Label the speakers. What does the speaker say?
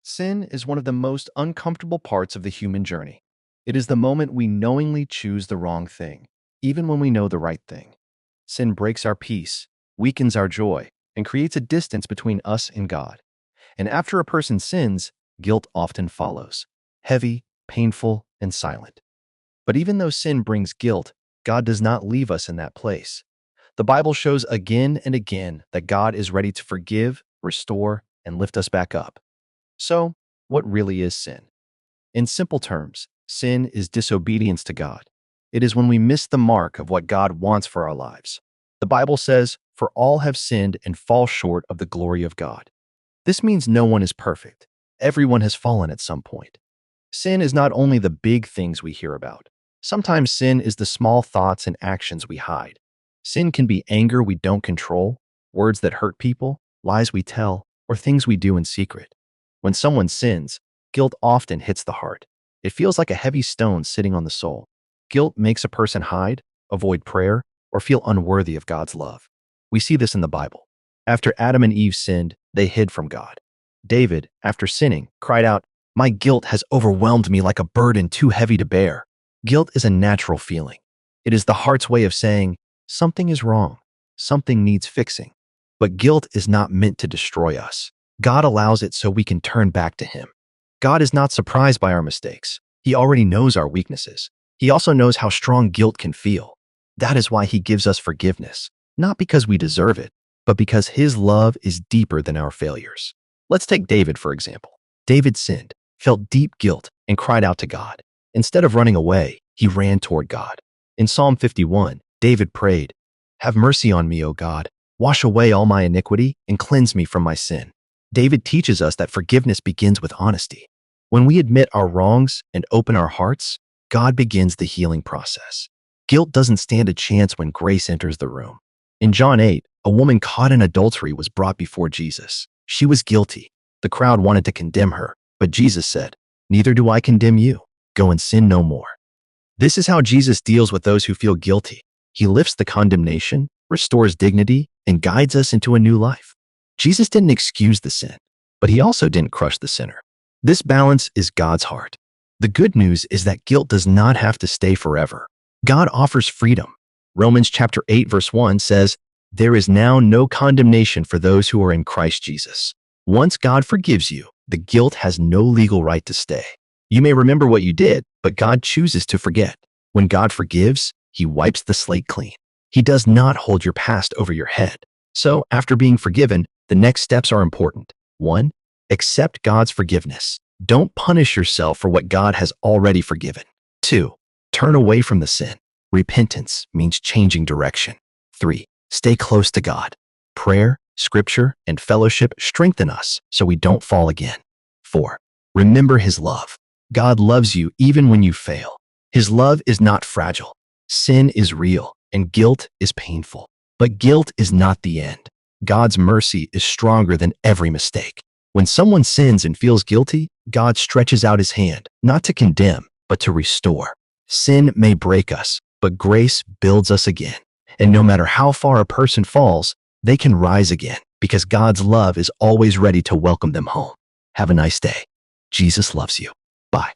Speaker 1: Sin is one of the most uncomfortable parts of the human journey. It is the moment we knowingly choose the wrong thing, even when we know the right thing. Sin breaks our peace, weakens our joy, and creates a distance between us and God. And after a person sins, guilt often follows, heavy, painful, and silent. But even though sin brings guilt, God does not leave us in that place. The Bible shows again and again that God is ready to forgive, restore, and lift us back up. So, what really is sin? In simple terms, sin is disobedience to God. It is when we miss the mark of what God wants for our lives. The Bible says, "For all have sinned and fall short of the glory of God." This means no one is perfect. Everyone has fallen at some point. Sin is not only the big things we hear about. Sometimes sin is the small thoughts and actions we hide. Sin can be anger we don't control, words that hurt people, lies we tell, or things we do in secret. When someone sins, guilt often hits the heart. It feels like a heavy stone sitting on the soul. Guilt makes a person hide, avoid prayer, or feel unworthy of God's love. We see this in the Bible. After Adam and Eve sinned, they hid from God. David, after sinning, cried out, "My guilt has overwhelmed me like a burden too heavy to bear." Guilt is a natural feeling. It is the heart's way of saying, something is wrong, something needs fixing. But guilt is not meant to destroy us. God allows it so we can turn back to Him. God is not surprised by our mistakes. He already knows our weaknesses. He also knows how strong guilt can feel. That is why He gives us forgiveness, not because we deserve it, but because His love is deeper than our failures. Let's take David, for example. David sinned, felt deep guilt, and cried out to God. Instead of running away, he ran toward God. In Psalm 51, David prayed, "Have mercy on me, O God. Wash away all my iniquity and cleanse me from my sin." David teaches us that forgiveness begins with honesty. When we admit our wrongs and open our hearts, God begins the healing process. Guilt doesn't stand a chance when grace enters the room. In John 8, a woman caught in adultery was brought before Jesus. She was guilty. The crowd wanted to condemn her, but Jesus said, "Neither do I condemn you. Go and sin no more." This is how Jesus deals with those who feel guilty. He lifts the condemnation, restores dignity, and guides us into a new life. Jesus didn't excuse the sin, but He also didn't crush the sinner. This balance is God's heart. The good news is that guilt does not have to stay forever. God offers freedom. Romans chapter 8 verse 1 says, "There is now no condemnation for those who are in Christ Jesus." Once God forgives you, the guilt has no legal right to stay. You may remember what you did, but God chooses to forget. When God forgives, He wipes the slate clean. He does not hold your past over your head. So, after being forgiven, the next steps are important. 1. Accept God's forgiveness. Don't punish yourself for what God has already forgiven. 2. Turn away from the sin. Repentance means changing direction. 3. Stay close to God. Prayer, scripture, and fellowship strengthen us so we don't fall again. 4. Remember His love. God loves you even when you fail. His love is not fragile. Sin is real, and guilt is painful. But guilt is not the end. God's mercy is stronger than every mistake. When someone sins and feels guilty, God stretches out His hand, not to condemn, but to restore. Sin may break us, but grace builds us again. And no matter how far a person falls, they can rise again because God's love is always ready to welcome them home. Have a nice day. Jesus loves you. Bye.